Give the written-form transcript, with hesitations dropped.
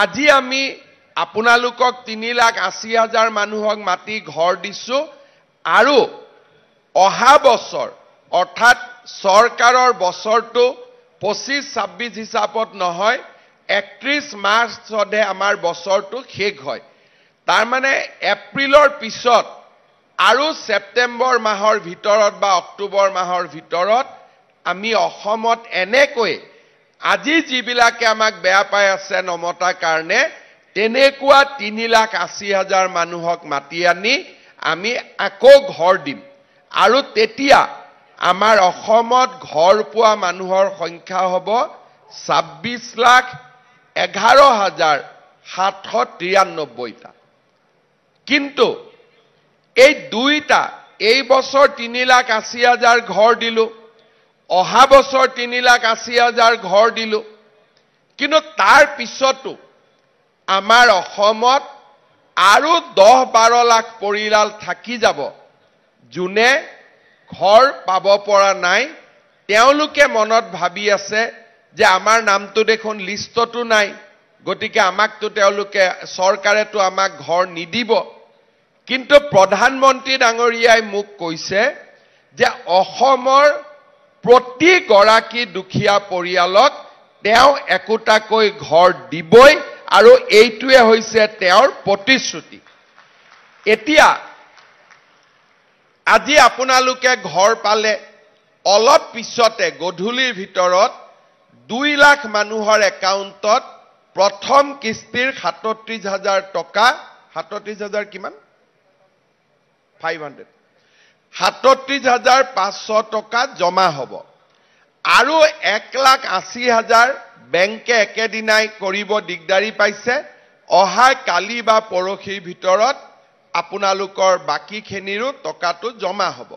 আজি আমি আপোনালোকক 3,80,000 মানুহক মাটি ঘৰ দিছো আৰু অহা বছৰ অৰ্থাৎ চৰকাৰৰ বছৰটো 25-26 হিচাপত নহয় 31 মাৰ্চতহে আমাৰ বছৰটো শেষ হয় তাৰ মানে এপ্ৰিলৰ পিছত আৰু সেপ্টেম্বৰ মাহৰ ভিতৰত বা অক্টোবৰ মাহৰ ভিতৰত আমি অসমত এনেকৈ আজি যিবিলাকে আমাক বেয়া পাই আছে নমতাৰ কাৰণে তেনেকুৱা 3,80,000 মানুহক মাতি আনি আমি আকৌ ঘৰ দিম আৰু তেতিয়া আমাৰ অসমত ঘৰ পোৱা মানুহৰ সংখ্যা হ'ব 26,11,793টা কিন্তু এই দুইটা এই বছৰ 3,80,000 ঘৰ দিলো অহা বছৰ 3,80,000 ঘৰ দিলো কিন্তু তাৰ পিছতো আমাৰ অসমত আৰু 10-12 লাখ পৰিয়াল থাকি যাব যোনে ঘৰ পাব পৰা নাই তেওঁলোকে মনত ভাবি আছে যে আমাৰ নামটো দেখোন লিষ্টতো নাই গতিকে আমাকতো তেওঁলোকে চৰকাৰেতো আমাক ঘৰ নিদিব কিন্তু প্ৰধানমন্ত্ৰী ডাঙৰীয়াই মোক কৈছে যে অসমৰ প্ৰতি গৰাকী দুখীয়া পৰিয়ালক তেওঁ একোটাকৈ ঘৰ দিবই আৰু এইটোৱে হৈছে তেওঁৰ প্ৰতিশ্ৰুতি এতিয়া আজি আপোনালোকে ঘৰ পালে অলপ পিছতে গধূলিৰ ভিতৰত 2 লাখ মানুহৰ একাউণ্টত প্ৰথম কিস্তিৰ 37,000 টকা 37,000 কিমান 500 37,500 টকা জমা হ'ব আৰু 1,80,000 বেংকে একেদিনাই কৰিব দিগদাৰি পাইছে অহা কালি বা পৰহিৰ ভিতৰত আপোনালোকৰ বাকীখিনিৰো টকাটো জমা হ'ব